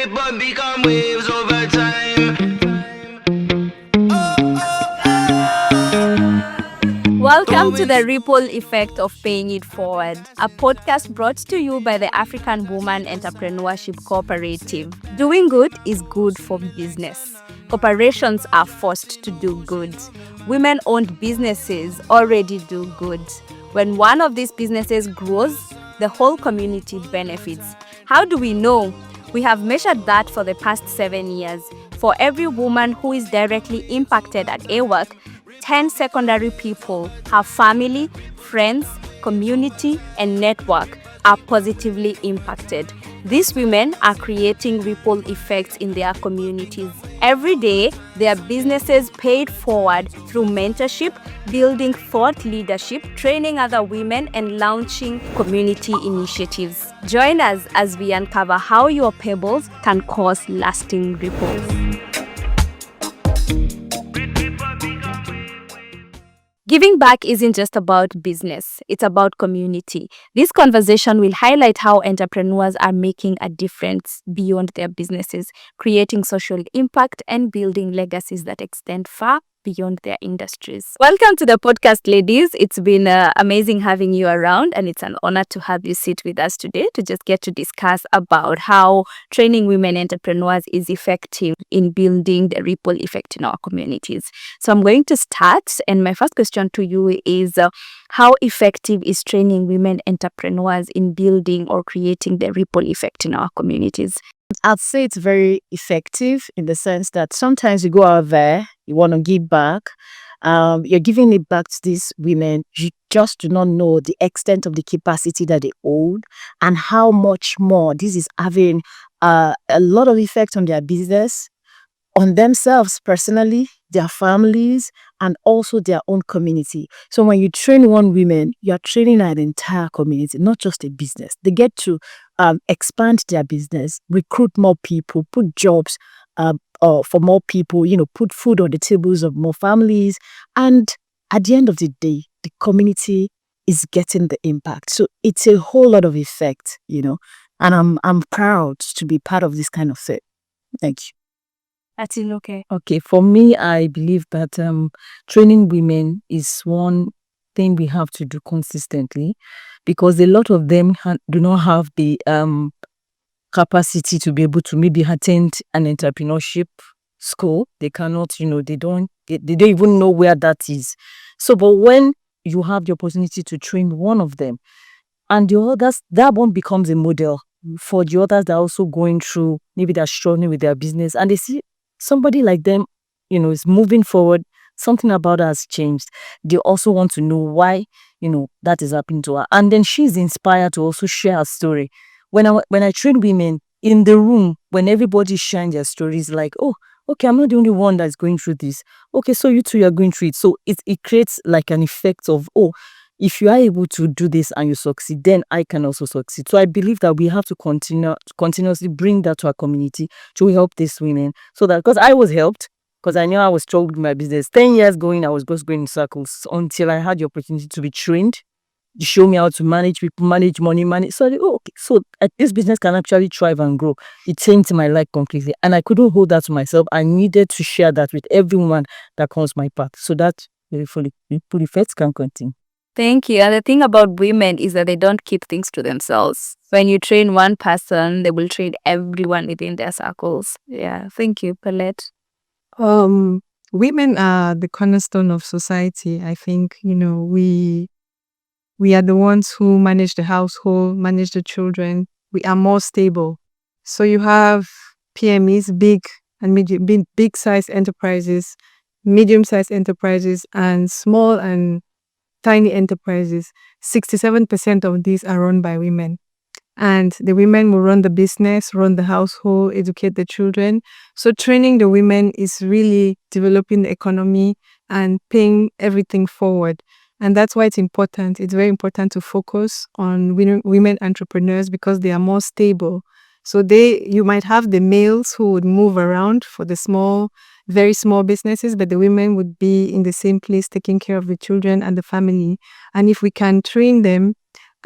paper become waves over time. Welcome to the Ripple Effect of Paying It Forward, a podcast brought to you by the African Woman Entrepreneurship Cooperative. Doing good is good for business. Corporations are forced to do good. Women-owned businesses already do good. When one of these businesses grows, the whole community benefits. How do we know? We have measured that for the past 7 years. For every woman who is directly impacted at AWEC, 10 secondary people, her family, friends, community, and network are positively impacted. These women are creating ripple effects in their communities. Every day, their businesses paid forward through mentorship, building thought leadership, training other women, and launching community initiatives. Join us as we uncover how your pebbles can cause lasting ripples. Giving back isn't just about business, it's about community. This conversation will highlight how entrepreneurs are making a difference beyond their businesses, creating social impact and building legacies that extend far beyond their industries. Welcome to the podcast, ladies. It's been amazing having you around, and it's an honor to have you sit with us today to just get to discuss about how training women entrepreneurs is effective in building the ripple effect in our communities. So I'm going to start, and my first question to you is how effective is training women entrepreneurs in building or creating the ripple effect in our communities? I'd say it's very effective in the sense that sometimes you go out there, you want to give back, you're giving it back to these women. You just do not know the extent of the capacity that they hold and how much more this is having a lot of effect on their business, on themselves personally, their families, and also their own community. So when you train one woman, you're training an entire community, not just a business. They get to expand their business, recruit more people, put jobs for more people, put food on the tables of more families. And at the end of the day, the community is getting the impact. So it's a whole lot of effect, and I'm proud to be part of this kind of thing. Thank you. That's it, okay. Okay, for me, I believe that training women is one thing we have to do consistently because a lot of them do not have the capacity to be able to maybe attend an entrepreneurship school. They cannot, they don't even know where that is. So, but when you have the opportunity to train one of them and the others, that one becomes a model for the others that are also going through, maybe they're struggling with their business and they see somebody like them, is moving forward. Something about her has changed. They also want to know why, that is happening to her. And then she's inspired to also share her story. When I train women in the room, when everybody sharing their stories, like, oh, okay, I'm not the only one that's going through this. Okay, so you two are going through it. So it creates like an effect of, oh, if you are able to do this and you succeed, then I can also succeed. So I believe that we have to continuously bring that to our community to help these women. So that, because I was helped, because I knew I was struggling with my business. 10 years going, I was just going in circles until I had the opportunity to be trained, to show me how to manage people, manage money, So, okay, so this business can actually thrive and grow. It changed my life completely. And I couldn't hold that to myself. I needed to share that with everyone that comes my path. So that ripple effects can continue. Thank you. And the thing about women is that they don't keep things to themselves. When you train one person, they will train everyone within their circles. Yeah. Thank you, Paulette. Women are the cornerstone of society. I think, we are the ones who manage the household, manage the children. We are more stable. So you have PMEs, big and big size enterprises, medium-sized enterprises, and small and tiny enterprises. 67% of these are run by women. And the women will run the business, run the household, educate the children. So training the women is really developing the economy and paying everything forward. And that's why it's important. It's very important to focus on women entrepreneurs because they are more stable. So you might have the males who would move around for the very small businesses, but the women would be in the same place taking care of the children and the family. And if we can train them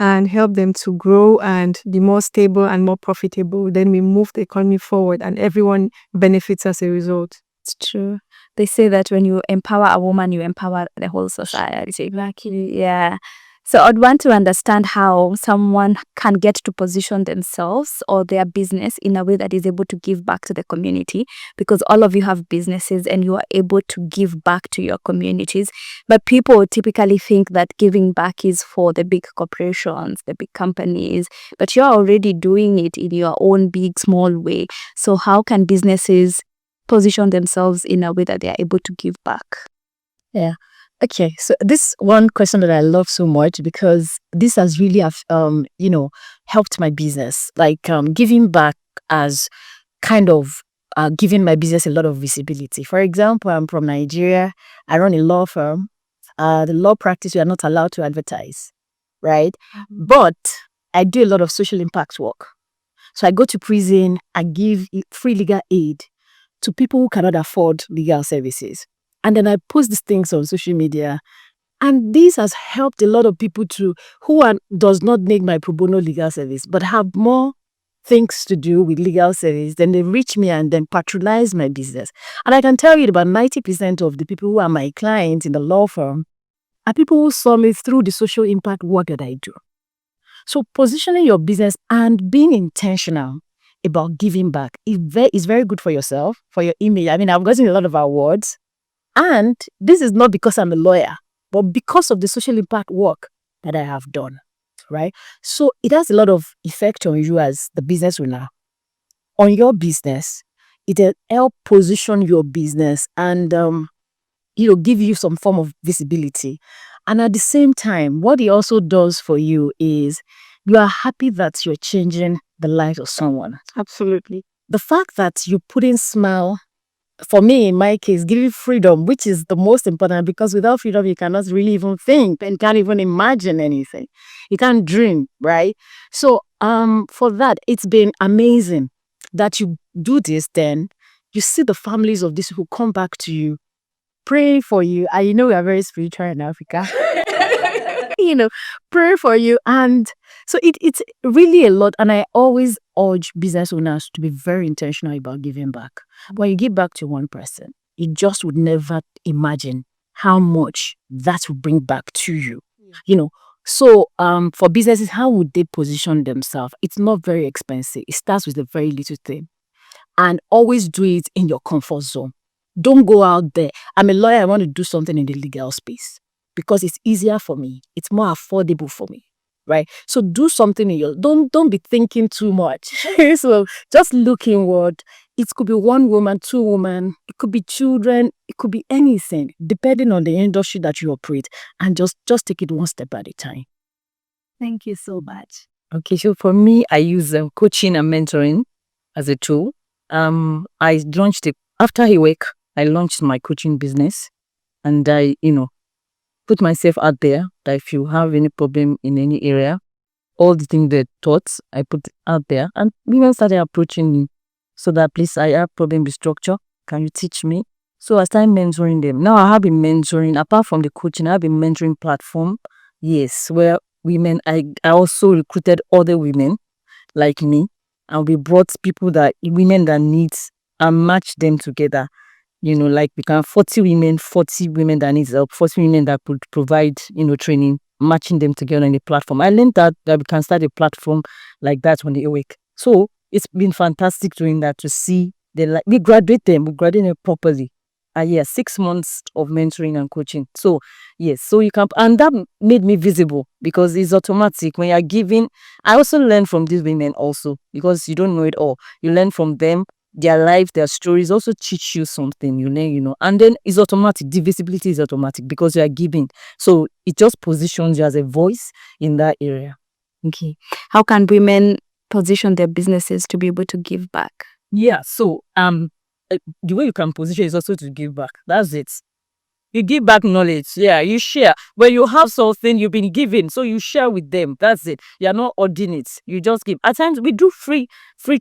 and help them to grow and be more stable and more profitable. Then we move the economy forward and everyone benefits as a result. It's true. They say that when you empower a woman, you empower the whole society. Exactly. Yeah. So I'd want to understand how someone can get to position themselves or their business in a way that is able to give back to the community, because all of you have businesses and you are able to give back to your communities. But people typically think that giving back is for the big corporations, the big companies, but you're already doing it in your own big, small way. So how can businesses position themselves in a way that they are able to give back? Yeah. Okay. So this one question that I love so much, because this has really helped my business. Like giving back as kind of giving my business a lot of visibility. For example, I'm from Nigeria. I run a law firm. The law practice, we are not allowed to advertise, right? But I do a lot of social impact work. So I go to prison, I give free legal aid to people who cannot afford legal services. And then I post these things on social media. And this has helped a lot of people does not need my pro bono legal service, but have more things to do with legal service. Then they reach me and then patronize my business. And I can tell you about 90% of the people who are my clients in the law firm are people who saw me through the social impact work that I do. So positioning your business and being intentional about giving back is very good for yourself, for your image. I mean, I've gotten a lot of awards. And this is not because I'm a lawyer, but because of the social impact work that I have done, right? So it has a lot of effect on you as the business owner, on your business. It will help position your business and, give you some form of visibility. And at the same time, what it also does for you is you are happy that you're changing the life of someone. Absolutely. The fact that you're putting smile, for me, in my case, giving freedom, which is the most important, because without freedom, you cannot really even think and can't even imagine anything. You can't dream, right? So, for that, it's been amazing that you do this. Then you see the families of these who come back to you, pray for you. We are very spiritual in Africa. Pray for you. And so it's really a lot. And I always urge business owners to be very intentional about giving back. When you give back to one person, you just would never imagine how much that will bring back to you. So for businesses, how would they position themselves? It's not very expensive. It starts with a very little thing. And always do it in your comfort zone. Don't go out there. I'm a lawyer. I want to do something in the legal space because it's easier for me. It's more affordable for me, right? So do something in your. Don't be thinking too much. So just look inward. It could be one woman, two women. It could be children. It could be anything, depending on the industry that you operate. And just take it one step at a time. Thank you so much. Okay, so for me, I use coaching and mentoring as a tool. I launched it after AWEC. I launched my coaching business, and I, put myself out there that if you have any problem in any area, all the things they taught, I put out there, and women started approaching me. So that, please, I have problem with structure. Can you teach me? So I started mentoring them. Now I have been mentoring, apart from the coaching, I have been mentoring platform. Yes, where women, I also recruited other women like me, and we brought women that needs and match them together. Like we can have 40 women that needs help, 40 women that could provide, training, matching them together on the platform. I learned that we can start a platform like that on the AWEC. So it's been fantastic doing that, to see we graduate them properly. 6 months of mentoring and coaching. So yes, so you can, and that made me visible because it's automatic when you're giving. I also learn from these women also, because you don't know it all. You learn from them, their life, their stories also teach you something, and then it's automatic. The visibility is automatic because you are giving. So it just positions you as a voice in that area. Okay. How can women position their businesses to be able to give back? Yeah, so the way you can position is also to give back. That's it. You give back knowledge. Yeah, you share. When you have something you've been given, so you share with them. That's it. You're not hoarding it. You just give. At times we do free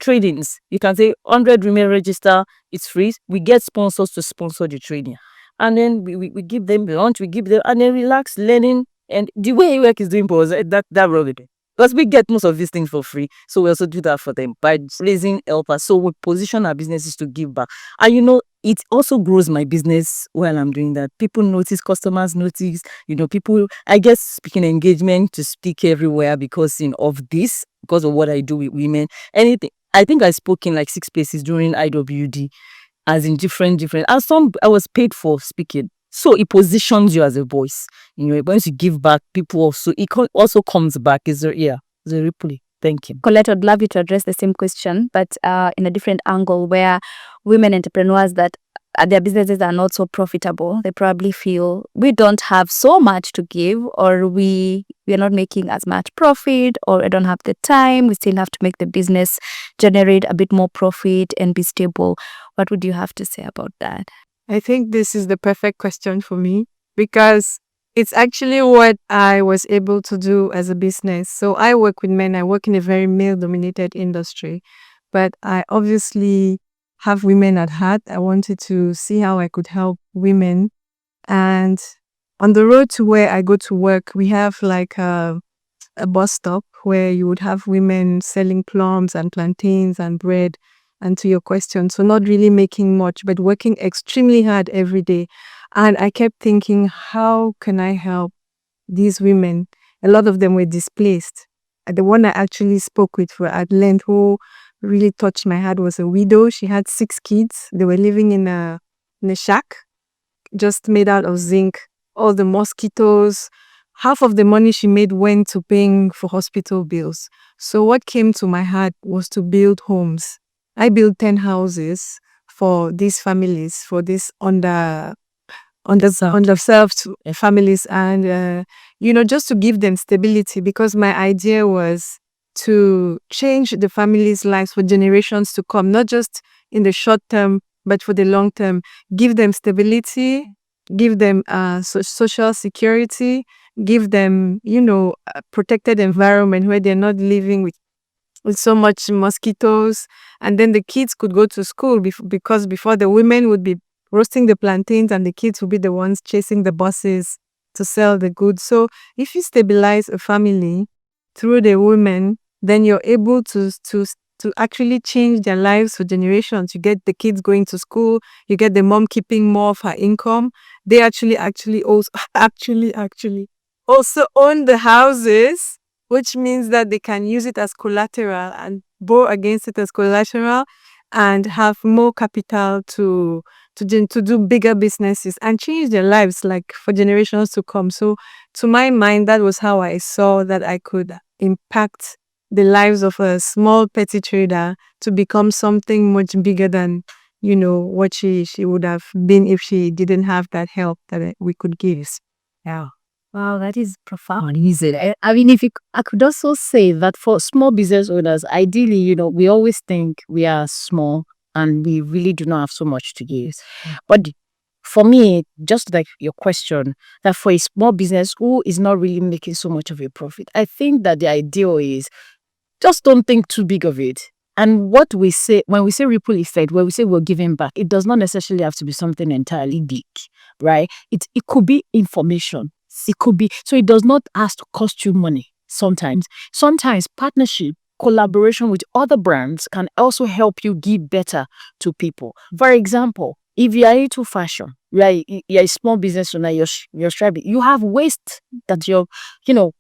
trainings. You can say 100 women register. It's free. We get sponsors to sponsor the training, and then we give them lunch. We give them, and then relax learning And the way AWEC is doing was that really big. Because we get most of these things for free. So we also do that for them by raising helpers. So we position our businesses to give back. And it also grows my business while I'm doing that. People notice, customers notice, people, I guess, speaking engagement to speak everywhere because of this, because of what I do with women. Anything. I think I spoke in like 6 places during IWD, as in different, and some I was paid for speaking. So it positions you as a voice. Once you give back, people also, also comes back. It's a ripple. Thank you. Colette, I'd love you to address the same question, but in a different angle, where women entrepreneurs that their businesses are not so profitable, they probably feel we don't have so much to give, or we are not making as much profit, or I don't have the time. We still have to make the business generate a bit more profit and be stable. What would you have to say about that? I think this is the perfect question for me because it's actually what I was able to do as a business. So I work with men. I work in a very male-dominated industry, but I obviously have women at heart. I wanted to see how I could help women. And on the road to where I go to work, we have like a bus stop where you would have women selling plums and plantains and bread. And to your question, so not really making much, but working extremely hard every day. And I kept thinking, how can I help these women? A lot of them were displaced. The one I actually spoke with at length, who really touched my heart, was a widow. She had 6 kids. They were living in a shack, just made out of zinc. All the mosquitoes. Half of the money she made went to paying for hospital bills. So what came to my heart was to build homes. I built 10 houses for these families, for these underserved families, and just to give them stability, because my idea was to change the families' lives for generations to come, not just in the short term, but for the long term. Give them stability, give them social security, give them, a protected environment where they're not living with so much mosquitoes, and then the kids could go to school because before the women would be roasting the plantains and the kids would be the ones chasing the buses to sell the goods. So if you stabilize a family through the women, then you're able to actually change their lives for generations. You get the kids going to school, you get the mom keeping more of her income. They actually also own the houses, which means that they can use it as collateral and borrow against it as collateral and have more capital to do bigger businesses and change their lives like for generations to come. So to my mind, that was how I saw that I could impact the lives of a small petty trader to become something much bigger than, what she would have been if she didn't have that help that we could give. Yeah. Wow, that is profound. I mean, I could also say that for small business owners, ideally, we always think we are small and we really do not have so much to give. But for me, just like your question, that for a small business who is not really making so much of a profit, I think that the ideal is just don't think too big of it. And what we say, when we say ripple effect, when we say we're giving back, it does not necessarily have to be something entirely big, right? It could be information. It could be, so it does not have to cost you money sometimes. Sometimes partnership, collaboration with other brands can also help you give better to people. For example, if you are into fashion, right, you're a small business owner, you're striving, you have waste that you're,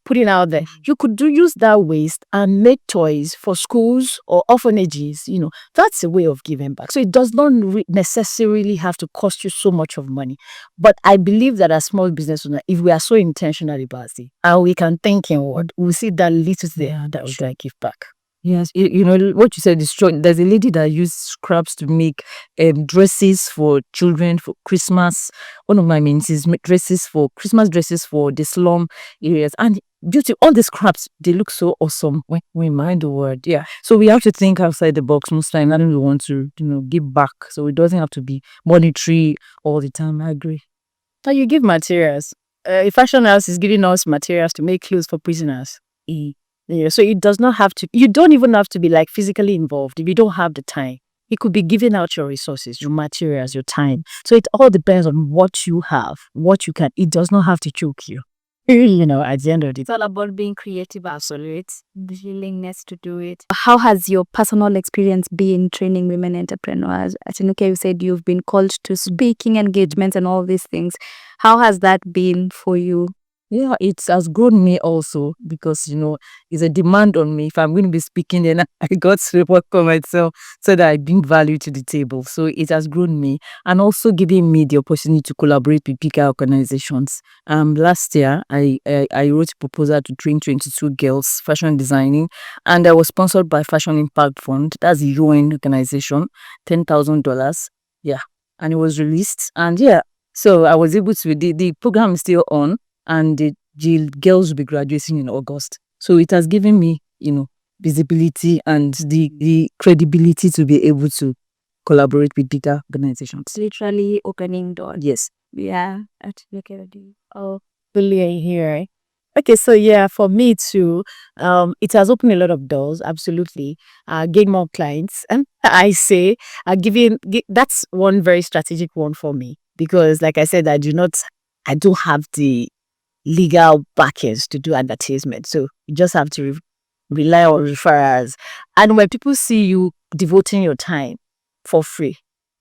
putting out there. You could use that waste and make toys for schools or orphanages. That's a way of giving back. So it does not necessarily have to cost you so much of money. But I believe that as small business owner, if we are so intentional about it, and we can think inward, we'll see that little there that we can give back. Yes, what you said is true. There's a lady that used scraps to make dresses for children for Christmas. One of my mains is make Christmas dresses for the slum areas. And beauty, all the scraps, they look so awesome when we mind the word. Yeah. So we have to think outside the box most time. And we want to, give back. So it doesn't have to be monetary all the time. I agree. So you give materials. A fashion house is giving us materials to make clothes for prisoners. So it does not have to, you don't even have to be like physically involved if you don't have the time. It could be giving out your resources, your materials, your time. So it all depends on what you have, what you can. It does not have to choke you. At the end of the It's all about being creative, absolute willingness to do it. How has your personal experience been training women entrepreneurs? Atinuke, you said you've been called to speaking engagements and all these things. How has that been for you? Yeah, it has grown me also because, it's a demand on me. If I'm going to be speaking, then I got to work on myself so that I bring value to the table. So it has grown me and also giving me the opportunity to collaborate with bigger organizations. Last year, I wrote a proposal to train 22 girls fashion designing, and I was sponsored by Fashion Impact Fund. That's a UN organization, $10,000. Yeah, and it was released. And yeah, so I was able to, the program is still on, and the girls will be graduating in August. So it has given me, visibility and the credibility to be able to collaborate with bigger organizations. It's literally opening doors. Yes. Yeah. Oh, brilliant here. Okay, so yeah, for me too, it has opened a lot of doors, absolutely. Gain more clients. And I say, that's one very strategic one for me because, like I said, I don't have the legal backers to do advertisement. So you just have to rely on referrals. And when people see you devoting your time for free,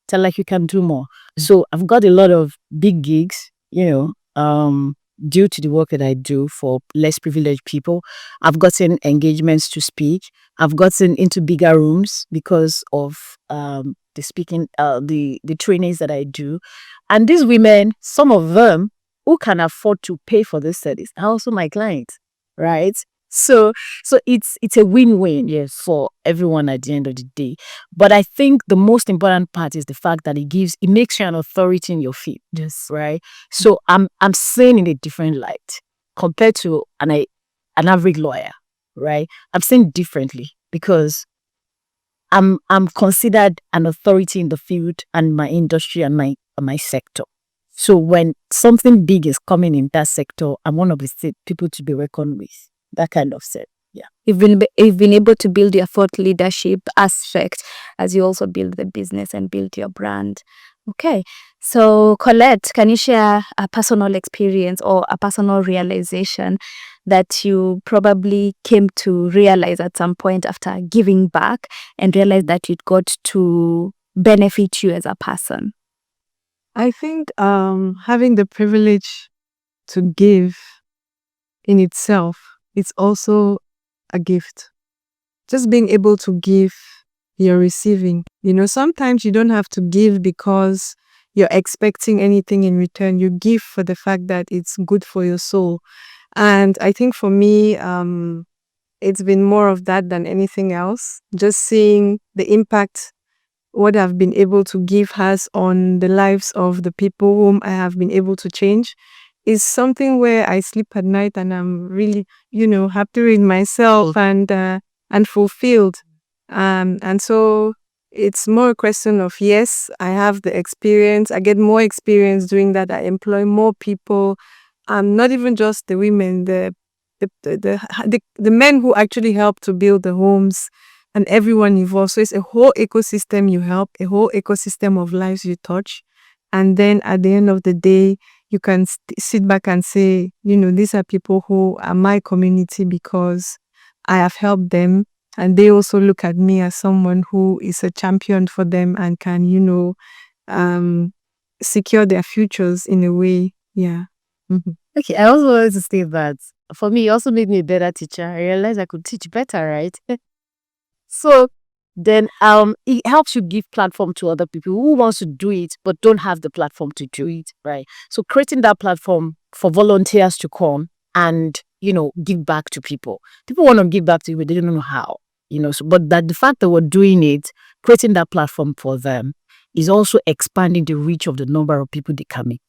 tell like you can do more. So I've got a lot of big gigs, due to the work that I do for less privileged people. I've gotten engagements to speak. I've gotten into bigger rooms because of the speaking, the trainings that I do. And these women, some of them who can afford to pay for this service are also my clients, right? So it's a win-win, yes, for everyone at the end of the day. But I think the most important part is the fact that it makes you an authority in your field. Yes. Right. So I'm seeing in a different light compared to an average lawyer, right? I'm seeing differently because I'm considered an authority in the field and my industry and my sector. So when something big is coming in that sector, I'm one of the people to be reckoned with. That kind of set. Yeah. You've been able to build your thought leadership aspect as you also build the business and build your brand. Okay. So Colette, can you share a personal experience or a personal realization that you probably came to realize at some point after giving back and realize that it got to benefit you as a person? I think having the privilege to give in itself, it's also a gift. Just being able to give, you're receiving. Sometimes you don't have to give because you're expecting anything in return. You give for the fact that it's good for your soul. And I think for me, it's been more of that than anything else. Just seeing the impact what I've been able to give has on the lives of the people whom I have been able to change is something where I sleep at night and I'm really, happy with myself and fulfilled. And so it's more a question of, yes, I have the experience. I get more experience doing that. I employ more people. Not even just the women, the men who actually help to build the homes and everyone involved. So it's a whole ecosystem you help, a whole ecosystem of lives you touch. And then at the end of the day, you can sit back and say, these are people who are my community because I have helped them. And they also look at me as someone who is a champion for them and can, secure their futures in a way. Yeah. Mm-hmm. Okay, I also wanted to say that for me, it also made me a better teacher. I realized I could teach better, right? So then it helps you give platform to other people who wants to do it but don't have the platform to do it, right? So creating that platform for volunteers to come and give back to people. People want to give back to you, but they don't know how. But that the fact that we're doing it, creating that platform for them, is also expanding the reach of the number of people they can meet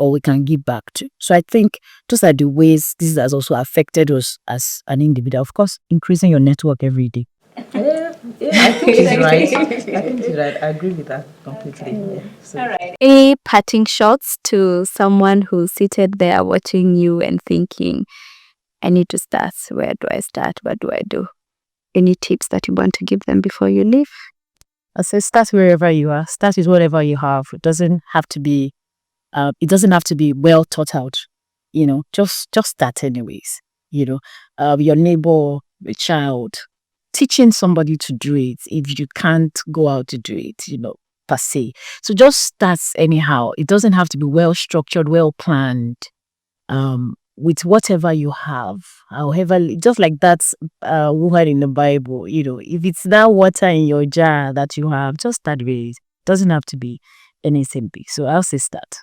or we can give back to. So I think those are the ways this has also affected us as an individual. Of course, increasing your network every day. Yeah, I think he's right. I think he's right. I agree with that completely. Yeah. So. All right. Any parting shots to someone who's seated there watching you and thinking, I need to start. Where do I start? What do I do? Any tips that you want to give them before you leave? I say start wherever you are. Start with whatever you have. It doesn't have to be well thought out. just start anyways. Your neighbor, a child, teaching somebody to do it if you can't go out to do it, per se. So just start anyhow. It doesn't have to be well structured, well planned. With whatever you have, however, just like that woman in the Bible, if it's that water in your jar that you have, just start with it. Doesn't have to be anything big. So I'll say start.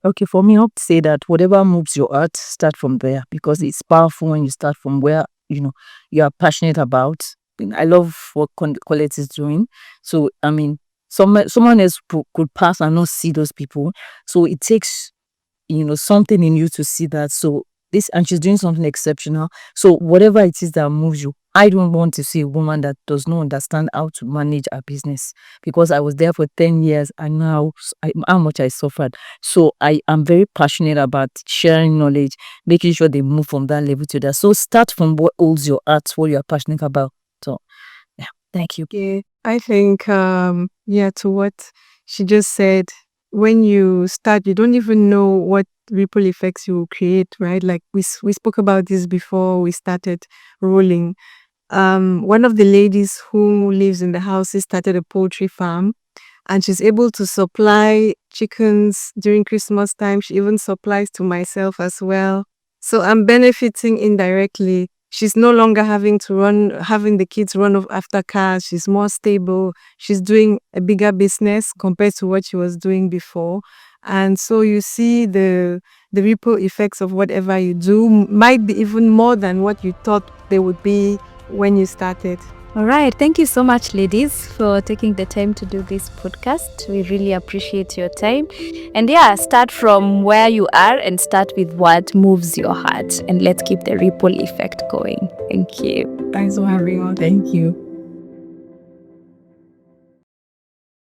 Okay, for me, I would say that whatever moves your heart, start from there, because it's powerful when you start from where you are passionate about. I love what Colette is doing. So I mean, someone else could pass and not see those people. So it takes something in you to see that. So and she's doing something exceptional. So whatever it is that moves you, I don't want to see a woman that does not understand how to manage a business, because I was there for 10 years and now how much I suffered. So I am very passionate about sharing knowledge, making sure they move from that level to that. So start from what holds your heart, what you are passionate about. So yeah, thank you. Yeah, I think, to what she just said, when you start, you don't even know what ripple effects you will create, right? Like we spoke about this before we started rolling. One of the ladies who lives in the house started a poultry farm, and she's able to supply chickens during Christmas time. She even supplies to myself as well. So I'm benefiting indirectly. She's no longer having the kids run off after cars. She's more stable. She's doing a bigger business compared to what she was doing before. And so you see the ripple effects of whatever you do might be even more than what you thought they would be when you started. All right. Thank you so much, ladies, for taking the time to do this podcast. We really appreciate your time. And start from where you are and start with what moves your heart. And let's keep the ripple effect going. Thank you. Thanks for having us. Thank you.